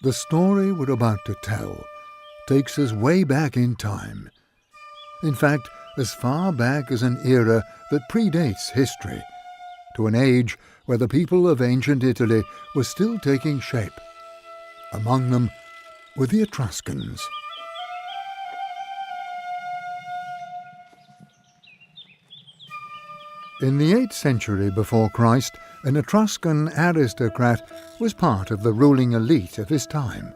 The story we're about to tell takes us way back in time. In fact, as far back as an era that predates history, to an age where the people of ancient Italy were still taking shape. Among them were the Etruscans. In the 8th century before Christ, an Etruscan aristocrat was part of the ruling elite of his time.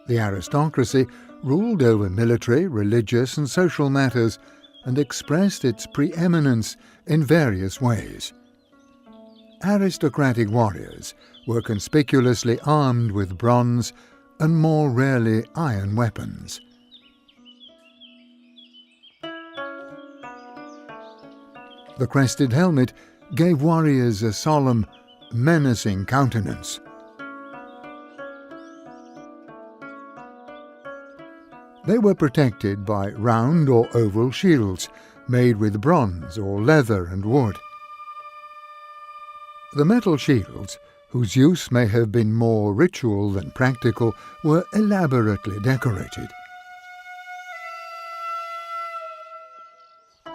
The aristocracy ruled over military, religious and social matters and expressed its preeminence in various ways. Aristocratic warriors were conspicuously armed with bronze and more rarely iron weapons. The crested helmet gave warriors a solemn, menacing countenance. They were protected by round or oval shields made with bronze or leather and wood. The metal shields, whose use may have been more ritual than practical, were elaborately decorated.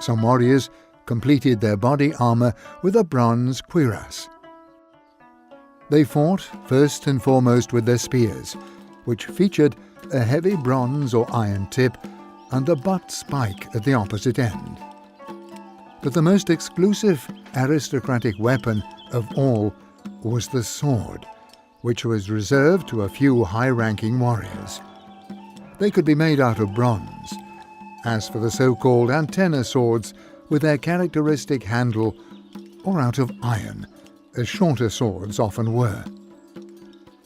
Some warriors completed their body armour with a bronze cuirass. They fought first and foremost with their spears, which featured a heavy bronze or iron tip and a butt spike at the opposite end. But the most exclusive aristocratic weapon of all was the sword, which was reserved to a few high-ranking warriors. They could be made out of bronze. As for the so-called antenna swords with their characteristic handle, or out of iron, as shorter swords often were.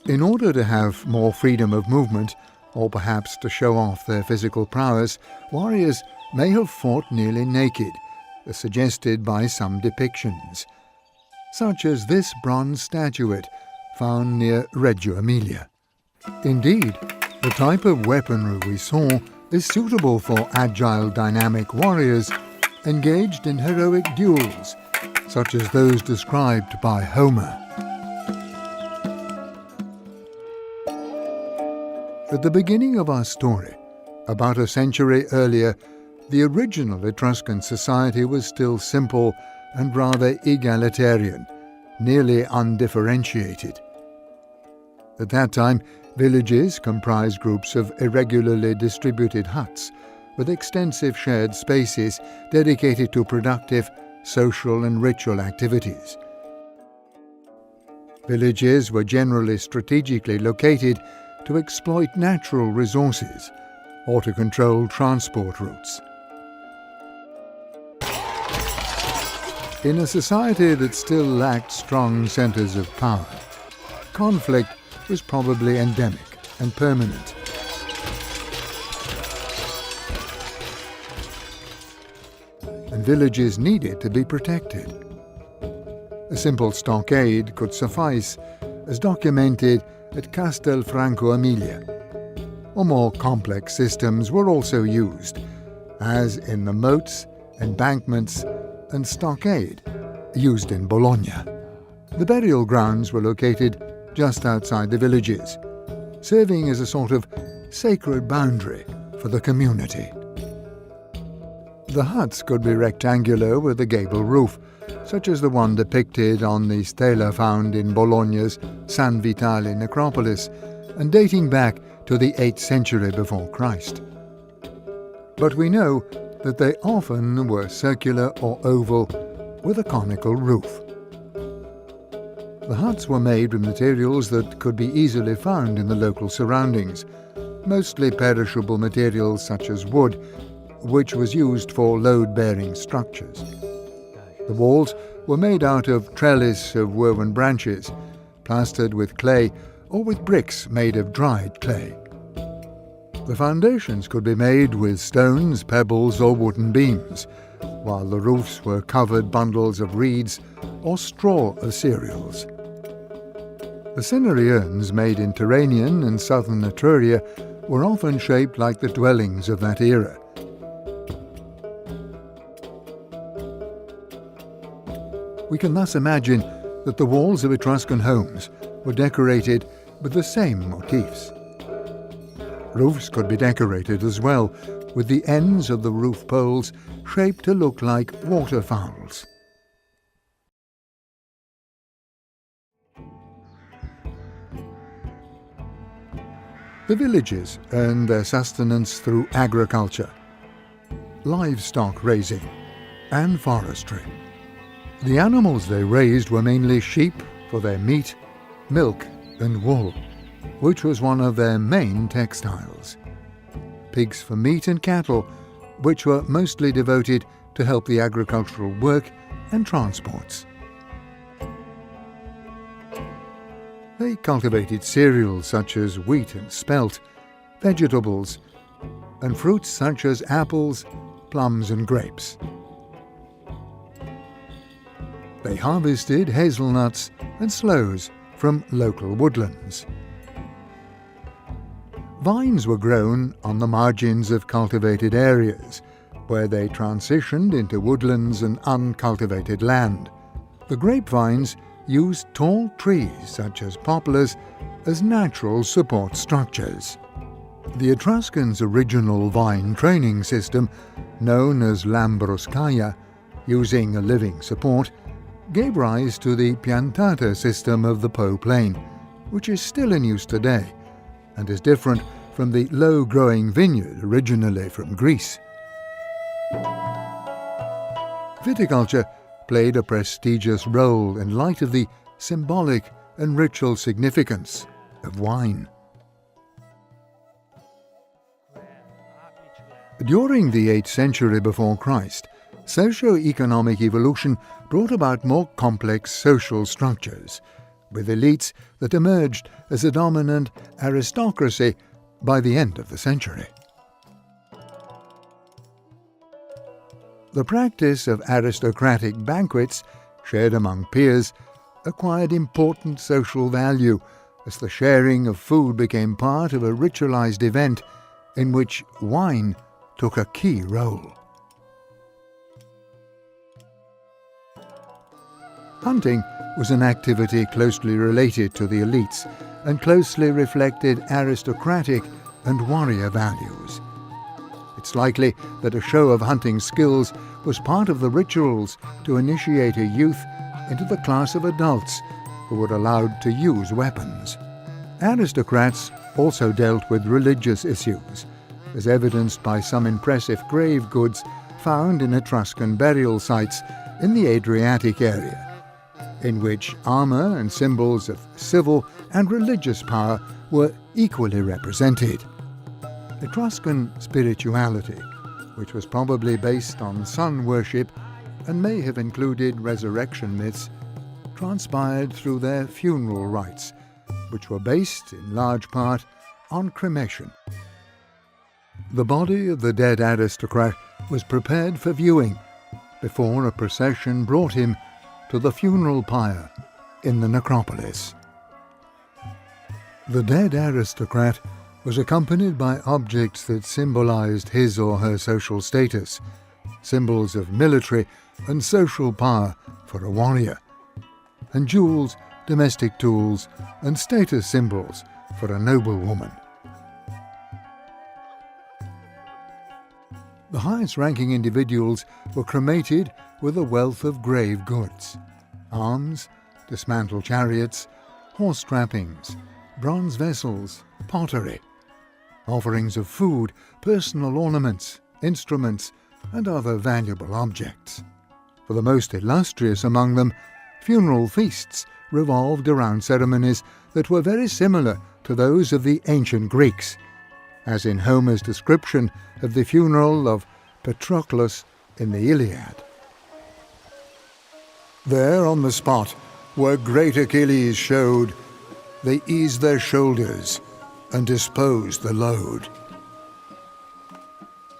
In order to have more freedom of movement, or perhaps to show off their physical prowess, warriors may have fought nearly naked, as suggested by some depictions, such as this bronze statuette found near Reggio Emilia. Indeed, the type of weaponry we saw is suitable for agile, dynamic warriors engaged in heroic duels, such as those described by Homer. At the beginning of our story, about a century earlier, the original Etruscan society was still simple and rather egalitarian, nearly undifferentiated. At that time, villages comprised groups of irregularly distributed huts with extensive shared spaces dedicated to productive social and ritual activities. Villages were generally strategically located to exploit natural resources or to control transport routes. In a society that still lacked strong centers of power, conflict was probably endemic and permanent. And villages needed to be protected. A simple stockade could suffice, as documented at Castelfranco Emilia, or more complex systems were also used, as in the moats, embankments and stockade used in Bologna. The burial grounds were located just outside the villages, serving as a sort of sacred boundary for the community. The huts could be rectangular with a gable roof, such as the one depicted on the stela found in Bologna's San Vitale necropolis and dating back to the 8th century before Christ. But we know that they often were circular or oval with a conical roof. The huts were made with materials that could be easily found in the local surroundings, mostly perishable materials such as wood, which was used for load-bearing structures. The walls were made out of trellis of woven branches, plastered with clay or with bricks made of dried clay. The foundations could be made with stones, pebbles or wooden beams, while the roofs were covered bundles of reeds or straw of cereals. The cinerary urns made in Tyrrhenian and southern Etruria were often shaped like the dwellings of that era. We can thus imagine that the walls of Etruscan homes were decorated with the same motifs. Roofs could be decorated as well, with the ends of the roof poles shaped to look like waterfowls. The villages earned their sustenance through agriculture, livestock raising, and forestry. The animals they raised were mainly sheep for their meat, milk, and wool, which was one of their main textiles. Pigs for meat and cattle, which were mostly devoted to help the agricultural work and transports. They cultivated cereals such as wheat and spelt, vegetables, and fruits such as apples, plums, and grapes. They harvested hazelnuts and sloes from local woodlands. Vines were grown on the margins of cultivated areas, where they transitioned into woodlands and uncultivated land. The grapevines used tall trees such as poplars as natural support structures. The Etruscans' original vine training system, known as Lambruscaia, using a living support, gave rise to the piantata system of the Po Plain, which is still in use today and is different from the low-growing vineyard originally from Greece. Viticulture played a prestigious role in light of the symbolic and ritual significance of wine. During the 8th century before Christ, socio-economic evolution brought about more complex social structures, with elites that emerged as a dominant aristocracy by the end of the century. The practice of aristocratic banquets, shared among peers, acquired important social value as the sharing of food became part of a ritualized event in which wine took a key role. Hunting was an activity closely related to the elites and closely reflected aristocratic and warrior values. It's likely that a show of hunting skills was part of the rituals to initiate a youth into the class of adults who were allowed to use weapons. Aristocrats also dealt with religious issues, as evidenced by some impressive grave goods found in Etruscan burial sites in the Adriatic area, in which armor and symbols of civil and religious power were equally represented. Etruscan spirituality, which was probably based on sun worship and may have included resurrection myths, transpired through their funeral rites, which were based in large part on cremation. The body of the dead aristocrat was prepared for viewing before a procession brought him to the funeral pyre in the necropolis. The dead aristocrat was accompanied by objects that symbolized his or her social status, symbols of military and social power for a warrior, and jewels, domestic tools, and status symbols for a noblewoman. The highest-ranking individuals were cremated with a wealth of grave goods: arms, dismantled chariots, horse trappings, bronze vessels, pottery, offerings of food, personal ornaments, instruments, and other valuable objects. For the most illustrious among them, funeral feasts revolved around ceremonies that were very similar to those of the ancient Greeks, as in Homer's description of the funeral of Patroclus in the Iliad. There on the spot where great Achilles showed, they eased their shoulders and disposed the load.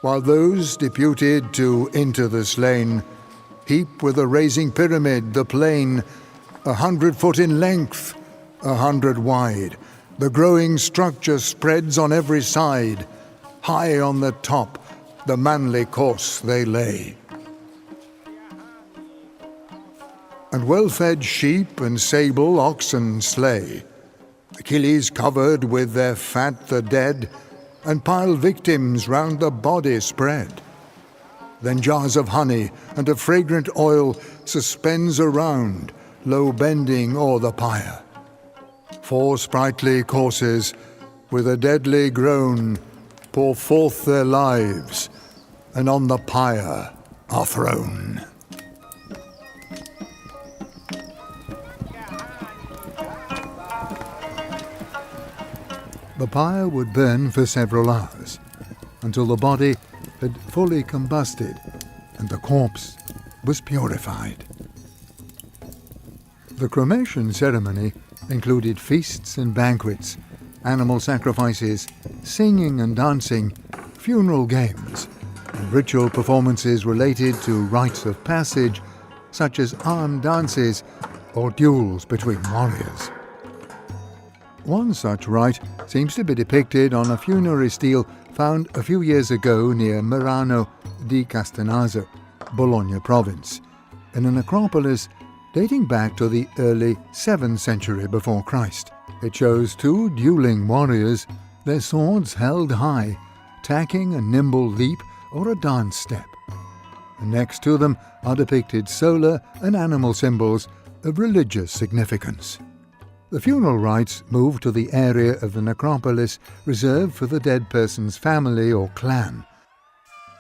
While those deputed to enter the slain heap with a raising pyramid the plain, 100 foot in length, 100 wide, The growing structure spreads on every side. High on the top, the manly course they lay. And well-fed sheep and sable oxen slay. Achilles covered with their fat the dead, and pile victims round the body spread. Then jars of honey and of fragrant oil suspends around, low bending o'er the pyre. 4 sprightly coursers, with a deadly groan, pour forth their lives, and on the pyre are thrown. The pyre would burn for several hours, until the body had fully combusted and the corpse was purified. The cremation ceremony included feasts and banquets, animal sacrifices, singing and dancing, funeral games, and ritual performances related to rites of passage, such as armed dances or duels between warriors. One such rite seems to be depicted on a funerary stele found a few years ago near Merano di Castenaso, Bologna province, in a necropolis dating back to the early 7th century before Christ. It shows 2 dueling warriors, their swords held high, tacking a nimble leap or a dance step. And next to them are depicted solar and animal symbols of religious significance. The funeral rites moved to the area of the necropolis reserved for the dead person's family or clan.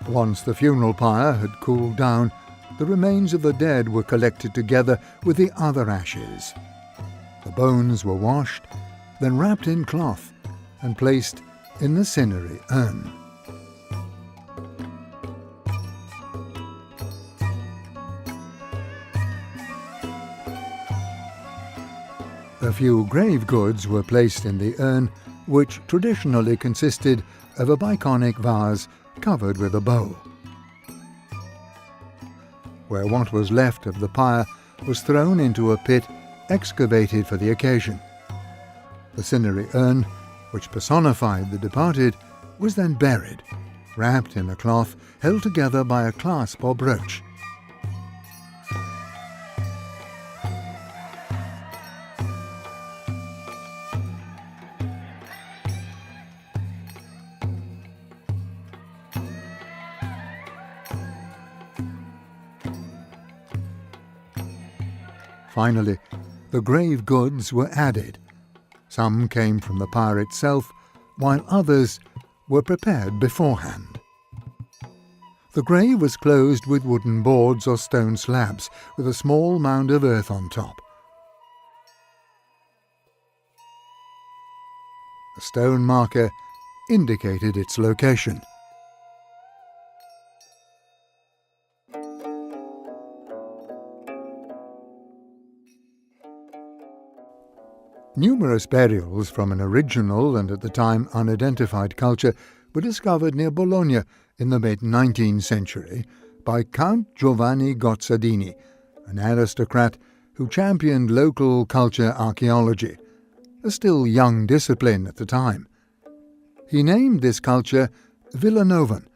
Once the funeral pyre had cooled down, the remains of the dead were collected together with the other ashes. The bones were washed, then wrapped in cloth and placed in the cinerary urn. A few grave goods were placed in the urn, which traditionally consisted of a biconic vase covered with a bowl. Where what was left of the pyre was thrown into a pit excavated for the occasion. The cinerary urn, which personified the departed, was then buried, wrapped in a cloth held together by a clasp or brooch. Finally, the grave goods were added. Some came from the pyre itself, while others were prepared beforehand. The grave was closed with wooden boards or stone slabs, with a small mound of earth on top. A stone marker indicated its location. Numerous burials from an original and at the time unidentified culture were discovered near Bologna in the mid-19th century by Count Giovanni Gozzadini, an aristocrat who championed local culture archaeology, a still young discipline at the time. He named this culture Villanovan,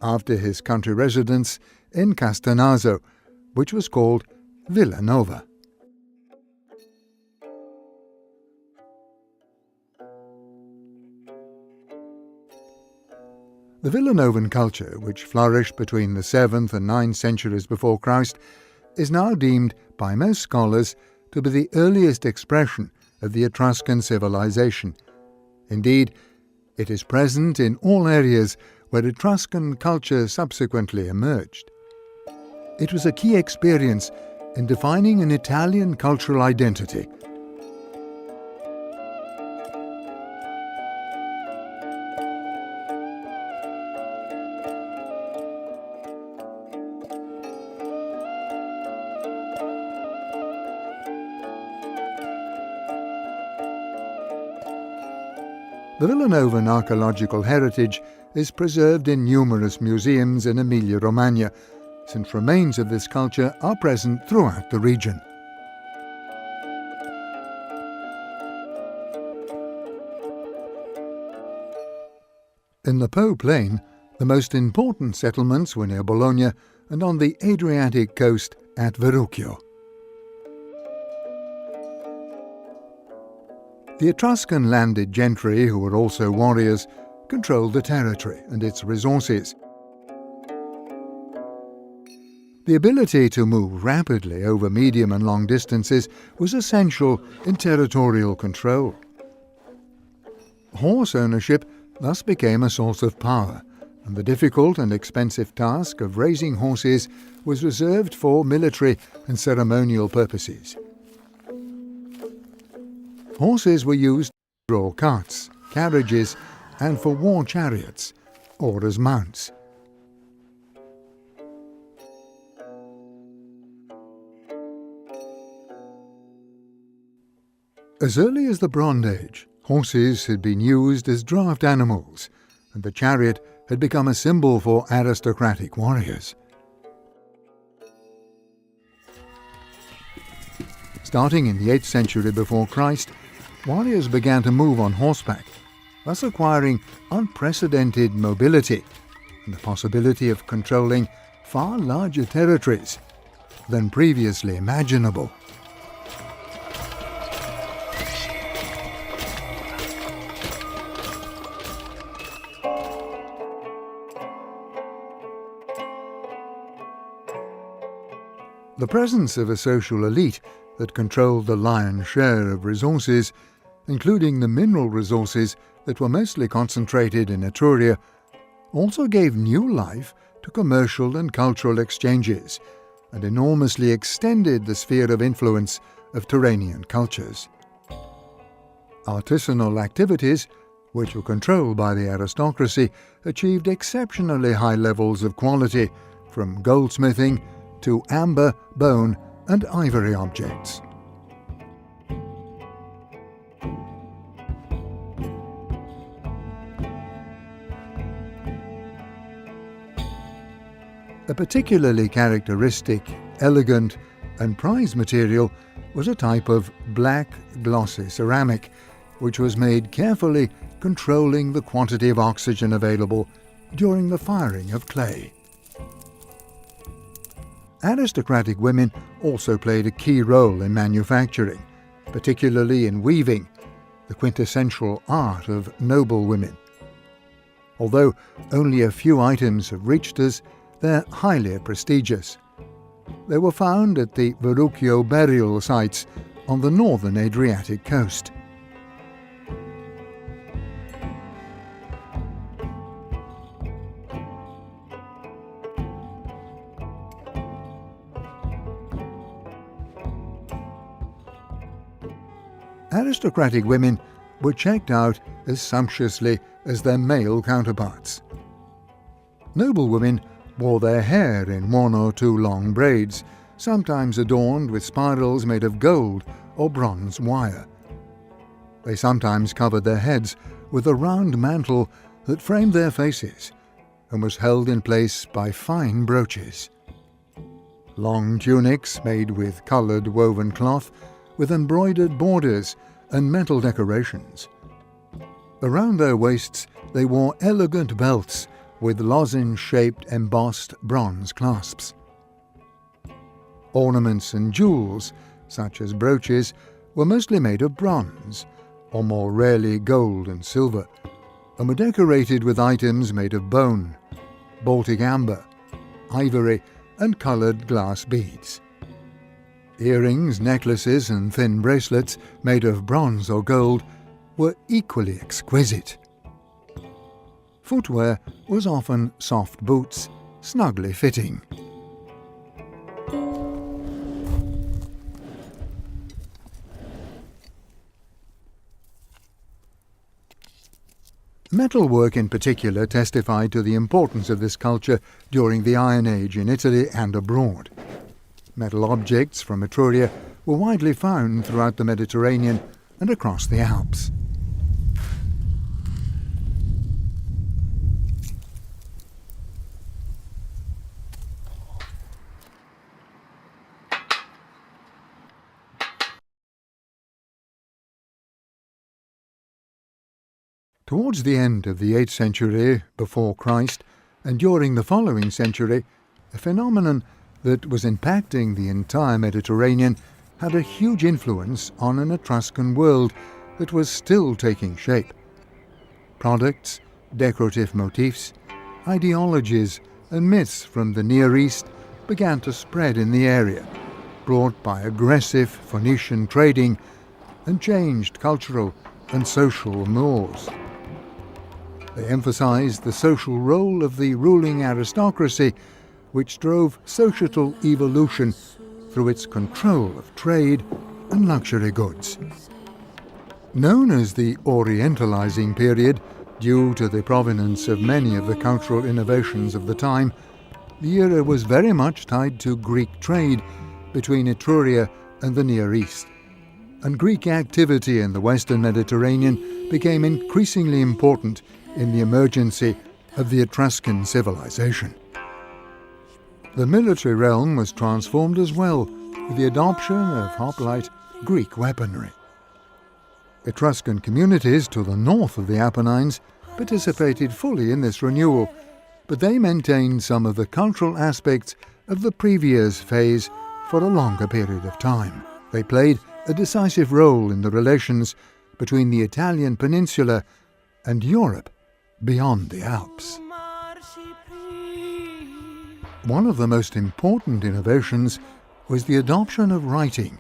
after his country residence in Castenaso, which was called Villanova. The Villanovan culture, which flourished between the 7th and 9th centuries before Christ, is now deemed by most scholars to be the earliest expression of the Etruscan civilization. Indeed, it is present in all areas where Etruscan culture subsequently emerged. It was a key experience in defining an Italian cultural identity. The Villanovan archaeological heritage is preserved in numerous museums in Emilia-Romagna, since remains of this culture are present throughout the region. In the Po plain, the most important settlements were near Bologna and on the Adriatic coast at Verrucchio. The Etruscan landed gentry, who were also warriors, controlled the territory and its resources. The ability to move rapidly over medium and long distances was essential in territorial control. Horse ownership thus became a source of power, and the difficult and expensive task of raising horses was reserved for military and ceremonial purposes. Horses were used to draw carts, carriages, and for war chariots, or as mounts. As early as the Bronze Age, horses had been used as draft animals, and the chariot had become a symbol for aristocratic warriors. Starting in the 8th century before Christ, warriors began to move on horseback, thus acquiring unprecedented mobility and the possibility of controlling far larger territories than previously imaginable. The presence of a social elite that controlled the lion's share of resources, including the mineral resources that were mostly concentrated in Etruria, also gave new life to commercial and cultural exchanges and enormously extended the sphere of influence of Turanian cultures. Artisanal activities, which were controlled by the aristocracy, achieved exceptionally high levels of quality, from goldsmithing to amber, bone, and ivory objects. A particularly characteristic, elegant, and prized material was a type of black, glossy ceramic, which was made carefully, controlling the quantity of oxygen available during the firing of clay. Aristocratic women also played a key role in manufacturing, particularly in weaving, the quintessential art of noble women. Although only a few items have reached us, they're highly prestigious. They were found at the Verrucchio burial sites on the northern Adriatic coast. Aristocratic women were checked out as sumptuously as their male counterparts. Noble women wore their hair in 1 or 2 long braids, sometimes adorned with spirals made of gold or bronze wire. They sometimes covered their heads with a round mantle that framed their faces and was held in place by fine brooches. Long tunics made with coloured woven cloth with embroidered borders and metal decorations. Around their waists they wore elegant belts with lozenge-shaped embossed bronze clasps. Ornaments and jewels, such as brooches, were mostly made of bronze, or more rarely gold and silver, and were decorated with items made of bone, Baltic amber, ivory, and coloured glass beads. Earrings, necklaces, and thin bracelets made of bronze or gold were equally exquisite. Footwear was often soft boots, snugly fitting. Metalwork in particular testified to the importance of this culture during the Iron Age in Italy and abroad. Metal objects from Etruria were widely found throughout the Mediterranean and across the Alps. Towards the end of the 8th century before Christ, and during the following century, a phenomenon that was impacting the entire Mediterranean had a huge influence on an Etruscan world that was still taking shape. Products, decorative motifs, ideologies and myths from the Near East began to spread in the area, brought by aggressive Phoenician trading and changed cultural and social mores. They emphasized the social role of the ruling aristocracy, which drove societal evolution through its control of trade and luxury goods. Known as the Orientalizing period, due to the provenance of many of the cultural innovations of the time, the era was very much tied to Greek trade between Etruria and the Near East, and Greek activity in the Western Mediterranean became increasingly important in the emergency of the Etruscan civilization. The military realm was transformed as well with the adoption of hoplite Greek weaponry. Etruscan communities to the north of the Apennines participated fully in this renewal, but they maintained some of the cultural aspects of the previous phase for a longer period of time. They played a decisive role in the relations between the Italian peninsula and Europe beyond the Alps. One of the most important innovations was the adoption of writing,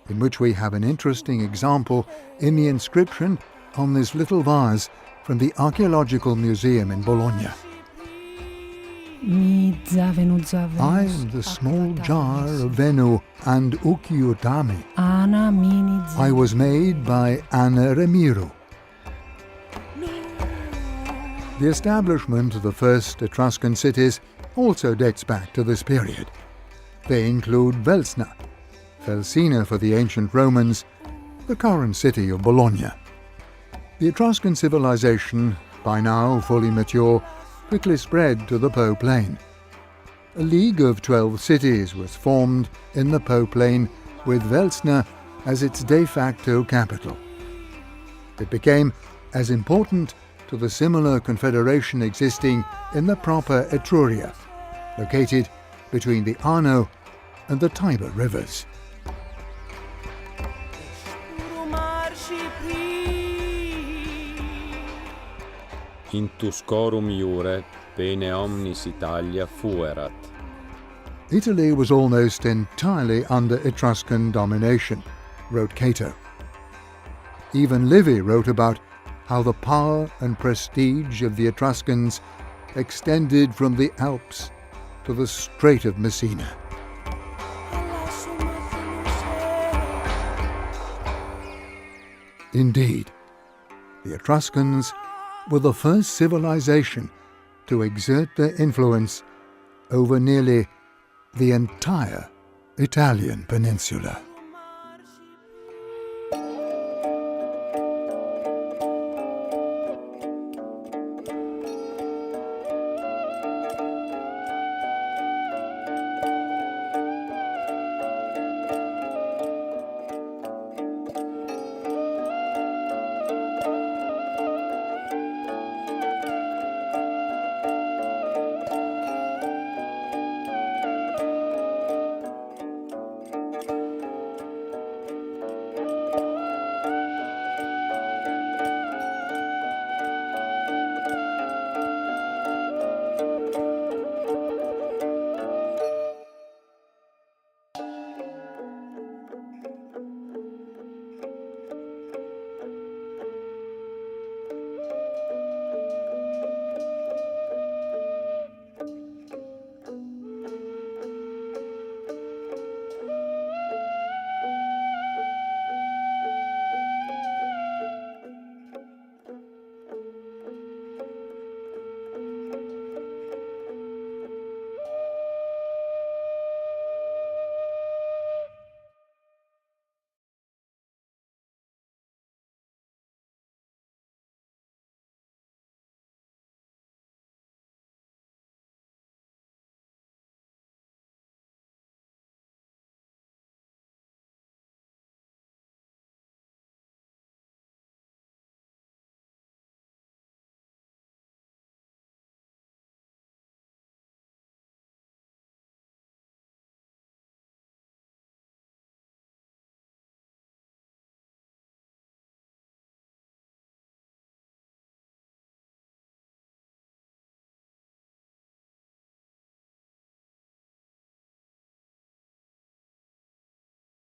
in which we have an interesting example in the inscription on this little vase from the Archaeological Museum in Bologna. I am the small jar of Venu and Ukiutami. I was made by Anna Remiro. The establishment of the first Etruscan cities also dates back to this period. They include Velsna, Felsina for the ancient Romans, the current city of Bologna. The Etruscan civilization, by now fully mature, quickly spread to the Po Plain. A league of 12 cities was formed in the Po Plain with Velsna as its de facto capital. It became as important to the similar confederation existing in the proper Etruria, located between the Arno and the Tiber rivers. In Tuscorum iure, bene omnis Italia fuerat. Italy was almost entirely under Etruscan domination, wrote Cato. Even Livy wrote about how the power and prestige of the Etruscans extended from the Alps to the Strait of Messina. Indeed, the Etruscans were the first civilization to exert their influence over nearly the entire Italian peninsula.